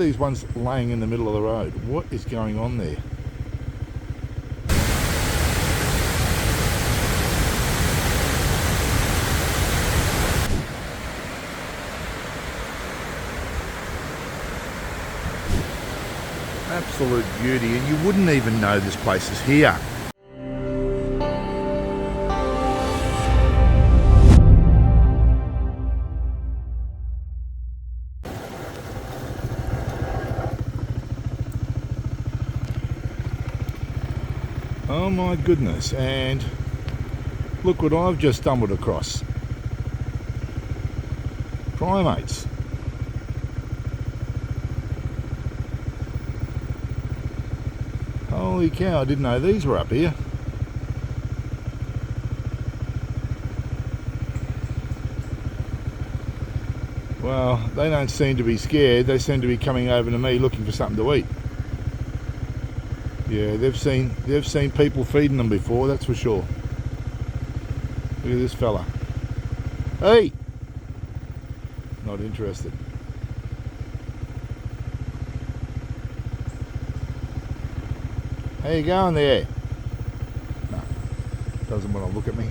these ones laying in the middle of the road. What is going on there? Absolute beauty, and you wouldn't even know this place is here. Oh my goodness, and look what I've just stumbled across. Primates. Holy cow, I didn't know these were up here. Well, they don't seem to be scared. They seem to be coming over to me looking for something to eat. Yeah, they've seen people feeding them before, that's for sure. Look at this fella. Hey! Not interested. How you going there? No, doesn't want to look at me.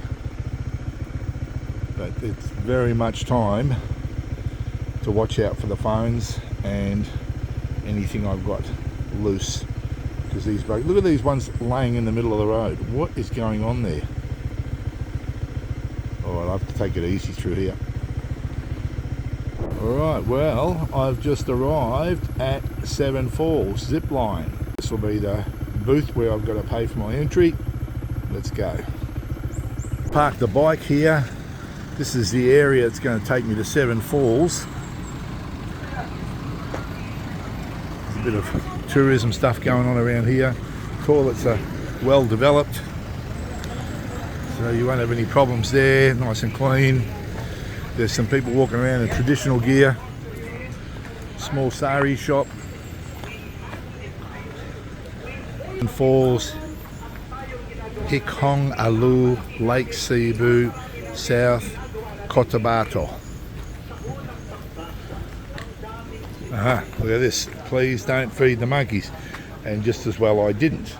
But it's very much time to watch out for the phones and anything I've got loose. Because these bugs, look at these ones laying in the middle of the road. What is going on there? Oh, I'll have to take it easy through here. Alright, well, I've just arrived at Seven Falls zipline. This will be the booth where I've got to pay for my entry. Let's go. Park the bike here. This is the area that's going to take me to Seven Falls. There's a bit of tourism stuff going on around here. Toilets are well developed, so you won't have any problems there. Nice and clean. There's some people walking around in traditional gear. Small sari shop. Falls, Hikong Alu, Lake Sebu, South Cotabato. Aha, look at this. Please don't feed the monkeys. And just as well I didn't.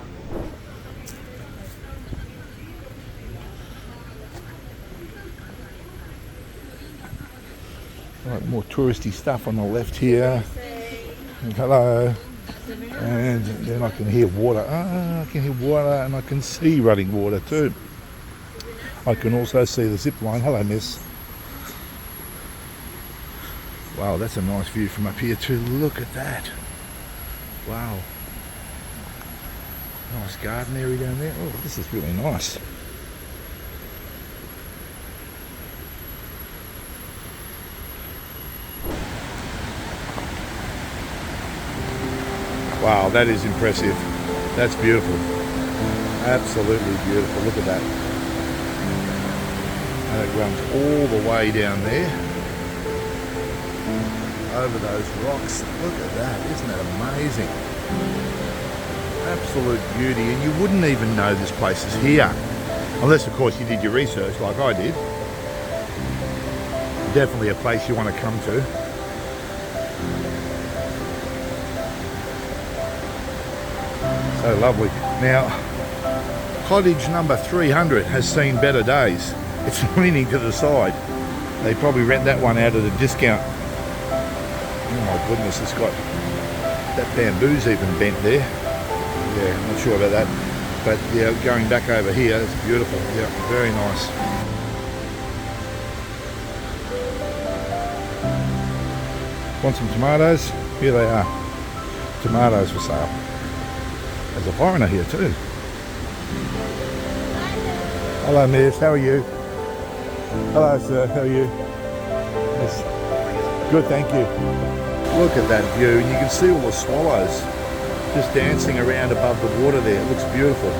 Right, more touristy stuff on the left here. Hello. And then I can hear water. I can hear water, and I can see running water too. I can also see the zip line. Hello, miss. Wow, that's a nice view from up here too. Look at that. Wow. Nice garden area down there. Oh, this is really nice. Wow, that is impressive. That's beautiful. Absolutely beautiful. Look at that. And it runs all the way down there. Over those rocks. Look at that. Isn't that amazing? Absolute beauty. And you wouldn't even know this place is here. Unless, of course, you did your research like I did. Definitely a place you want to come to. So lovely. Now, cottage number 300 has seen better days. It's leaning to the side. They probably rent that one out at a discount. Oh my goodness, it's got, that bamboo's even bent there. Yeah, I'm not sure about that. But yeah, going back over here, it's beautiful. Yeah, very nice. Want some tomatoes? Here they are. Tomatoes for sale. There's a foreigner here too. Hello miss, how are you? Hello sir, how are you? Yes. Good, thank you. Look at that view, and you can see all the swallows just dancing around above the water there. It looks beautiful.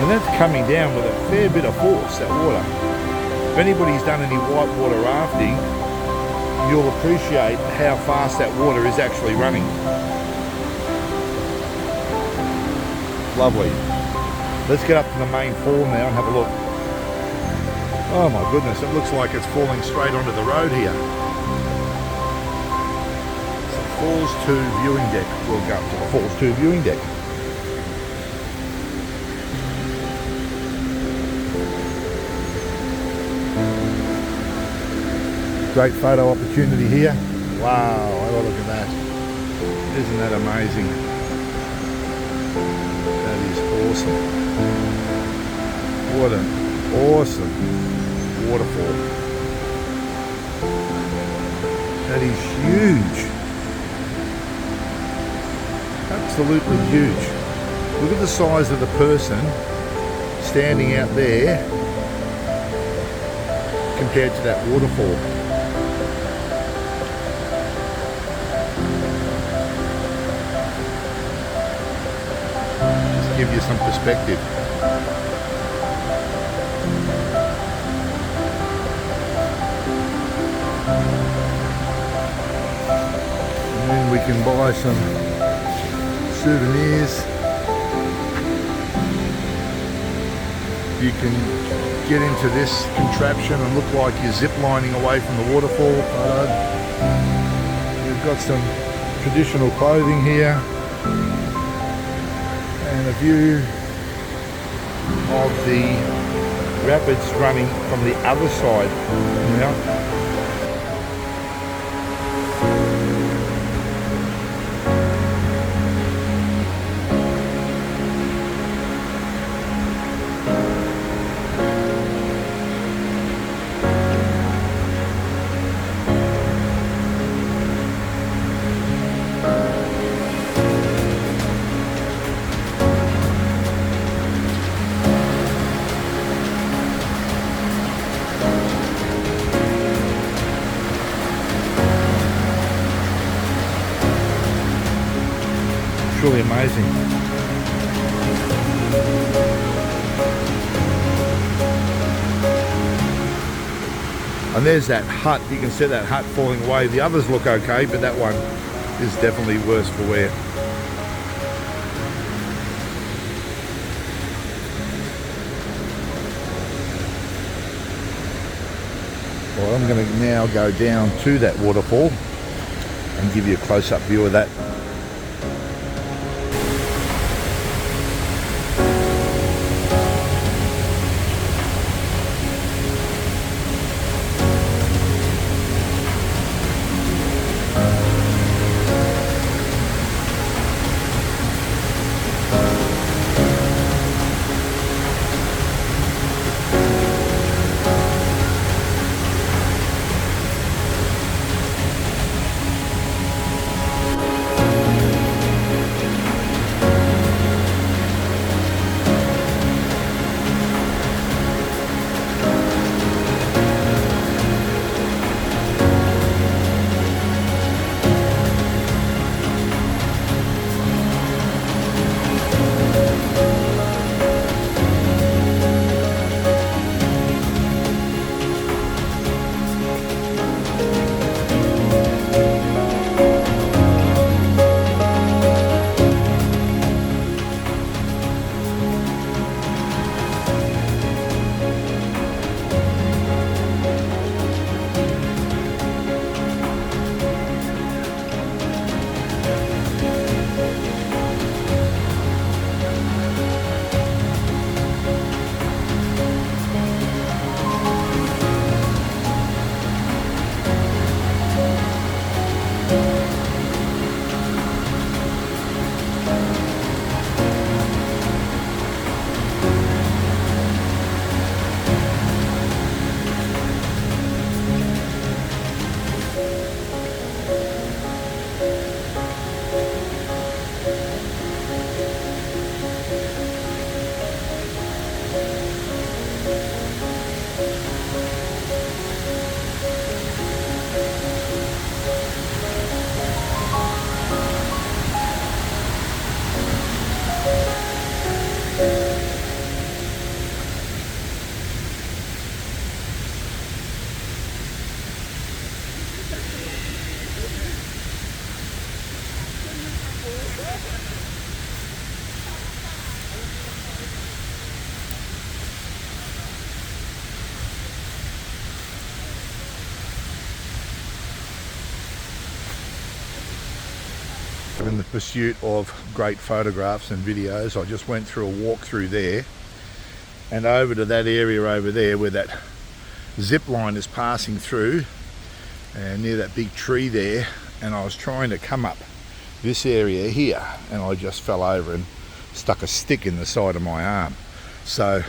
And that's coming down with a fair bit of force, that water. If anybody's done any whitewater rafting, you'll appreciate how fast that water is actually running. Lovely. Let's get up to the main fall now and have a look. Oh my goodness, it looks like it's falling straight onto the road here. Falls 2 viewing deck. We'll go up to the Falls 2 viewing deck. Great photo opportunity here. Wow, have a look at that. Isn't that amazing? That is awesome. What an awesome waterfall. That is huge. Absolutely huge. Look at the size of the person standing out there compared to that waterfall. Just give you some perspective. And then we can buy some souvenirs. You can get into this contraption and look like you're zip-lining away from the waterfall. You've got some traditional clothing here and a view of the rapids running from the other side. Truly amazing. And there's that hut. You can see that hut falling away. The others look okay, but that one is definitely worse for wear. Well, I'm going to now go down to that waterfall and give you a close-up view of that. So in the pursuit of great photographs and videos, I just went through a walk through there and over to that area over there where that zip line is passing through, and near that big tree there, and I was trying to come up this area here and I just fell over and stuck a stick in the side of my arm. So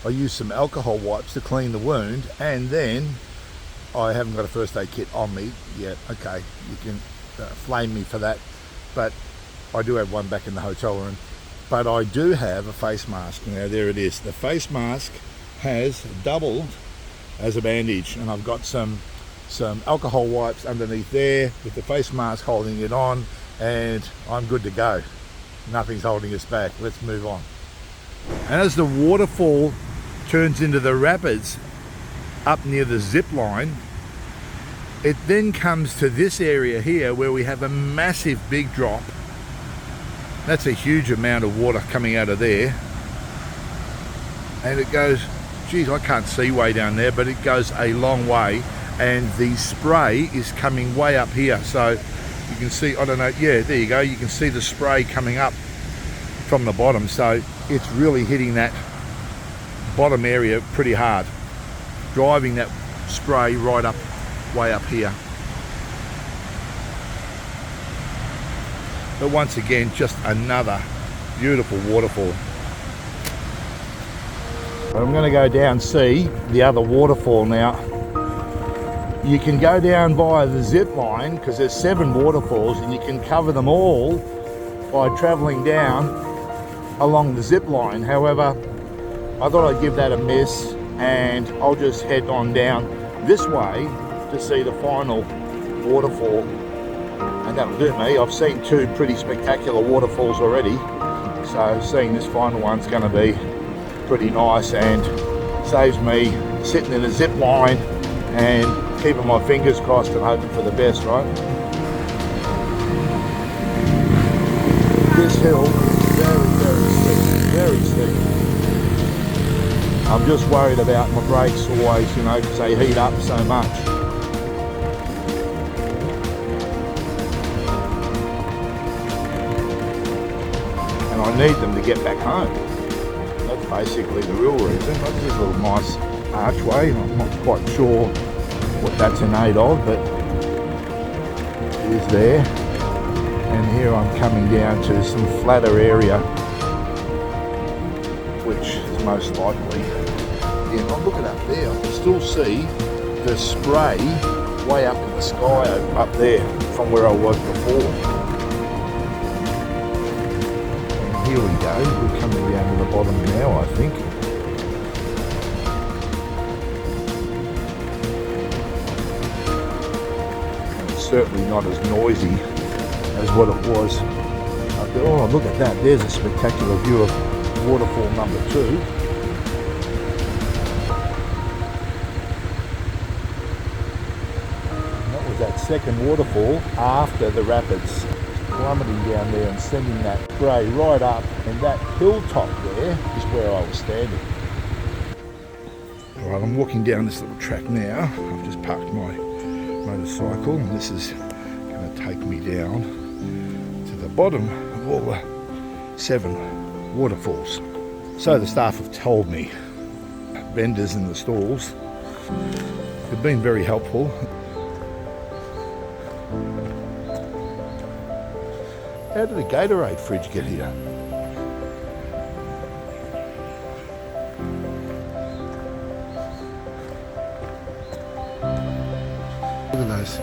I used some alcohol wipes to clean the wound, and then I haven't got a first aid kit on me yet. Okay, you can flame me for that, but I do have one back in the hotel room. But I do have a face mask. Now there it is. The face mask has doubled as a bandage, and I've got some alcohol wipes underneath there with the face mask holding it on, and I'm good to go. Nothing's holding us back. Let's move on. And as the waterfall turns into the rapids up near the zip line, it then comes to this area here where we have a massive big drop. That's a huge amount of water coming out of there, and it goes, geez, I can't see way down there, but it goes a long way, and the spray is coming way up here. So you can see, I don't know, yeah, there you go, you can see the spray coming up from the bottom. So it's really hitting that bottom area pretty hard, driving that spray right up, way up here. But once again, just another beautiful waterfall. I'm going to go down see the other waterfall now. You can go down via the zip line because there's 7 waterfalls, and you can cover them all by travelling down along the zip line. However, I thought I'd give that a miss, and I'll just head on down this way to see the final waterfall, and that'll do me. I've seen 2 pretty spectacular waterfalls already, so seeing this final one's going to be pretty nice and saves me sitting in a zip line and keeping my fingers crossed and hoping for the best, right? This hill is very steep. I'm just worried about my brakes always, you know, because they heat up so much. And I need them to get back home. That's basically the real reason. That's this little nice archway. I'm not quite sure what that's in aid of, but it is there. And here I'm coming down to some flatter area, which is most likely, yeah, I'm looking up there, I can still see the spray way up in the sky up there from where I was before. And here we go, we're coming down to the bottom now, I think. Certainly not as noisy as what it was up there. Oh, look at that, there's a spectacular view of waterfall number 2. And that was that second waterfall after the rapids, plummeting down there and sending that spray right up, and that hilltop there is where I was standing. Alright, I'm walking down this little track now. I've just parked my motorcycle, and this is going to take me down to the bottom of all the 7 waterfalls. So the staff have told me, vendors in the stalls have been very helpful. How did the Gatorade fridge get here? Look at those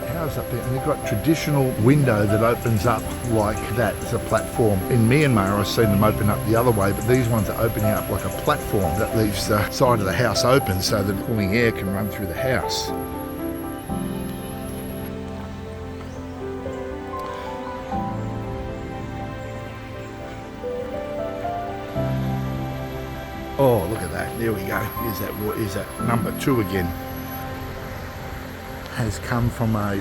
houses up there, and they've got traditional window that opens up like that as a platform. In Myanmar I've seen them open up the other way, but these ones are opening up like a platform that leaves the side of the house open so that cooling air can run through the house. Oh, look at that, there we go, here's that number 2 again. Has come from a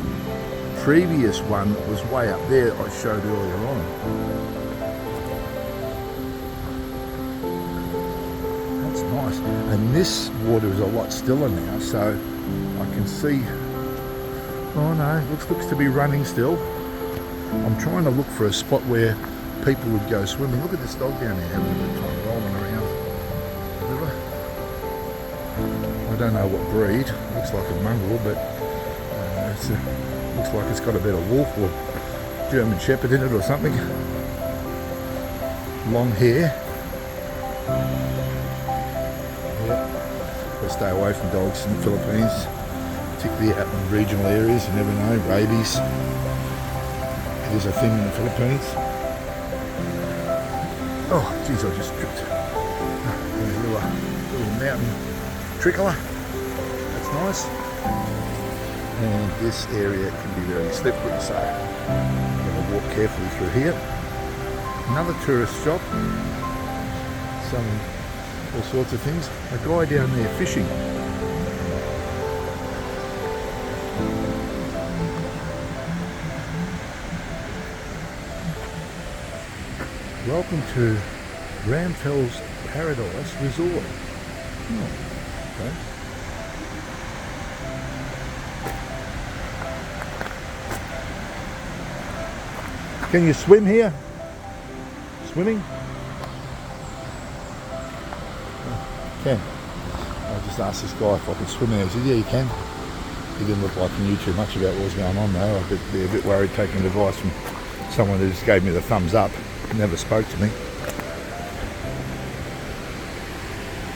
previous one that was way up there I showed earlier on. That's nice. And this water is a lot stiller now, so I can see, oh no, looks to be running still. I'm trying to look for a spot where people would go swimming. Look at this dog down there having a good time rolling around the river. I don't know what breed. Looks like a mongrel, but looks like it's got a bit of wolf or German Shepherd in it or something. Long hair. Yeah. Gotta stay away from dogs in the Philippines, particularly out in regional areas. You never know, rabies. It is a thing in the Philippines. Oh, geez, I just tripped. There's a little mountain trickler. That's nice. And this area can be very slippery, so I'm going to walk carefully through here. Another tourist shop. Selling all sorts of things. A guy down there fishing. Welcome to Ramfell's Paradise Resort. Oh, okay. Can you swim here? Swimming? Can. I just asked this guy if I could swim there. He said, yeah, you can. He didn't look like he knew too much about what was going on though. I'd be a bit worried taking advice from someone who just gave me the thumbs up. Never spoke to me.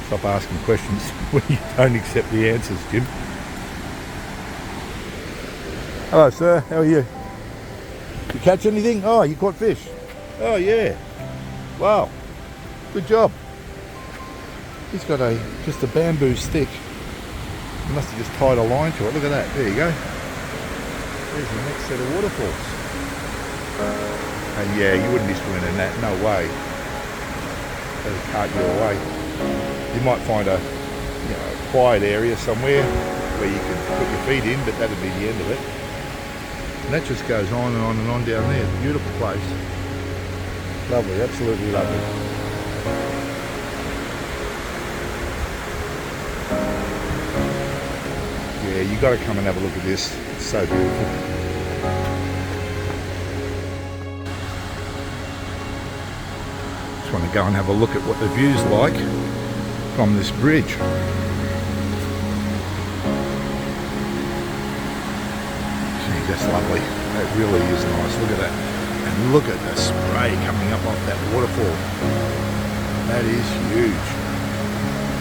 Stop asking questions when you don't accept the answers, Jim. Hello, sir. How are you? You catch anything? Oh, you caught fish. Oh, yeah. Wow. Good job. He's got just a bamboo stick. He must have just tied a line to it. Look at that. There you go. There's the next set of waterfalls. And yeah, you wouldn't be swimming in that, no way. That'll cart you away. You might find a quiet area somewhere where you can put your feet in, but that'd be the end of it. And that just goes on and on and on down there. Beautiful place. Lovely, absolutely lovely. Yeah, you got to come and have a look at this. It's so beautiful. Want to go and have a look at what the view's like from this bridge. Gee, that's lovely. That really is nice. Look at that. And look at the spray coming up off that waterfall. That is huge.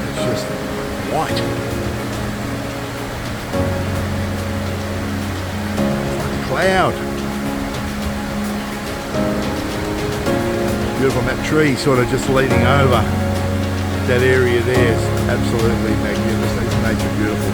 It's just white. Like a cloud. Beautiful, and that tree sort of just leaning over that area there is absolutely magnificent. Nature beautiful.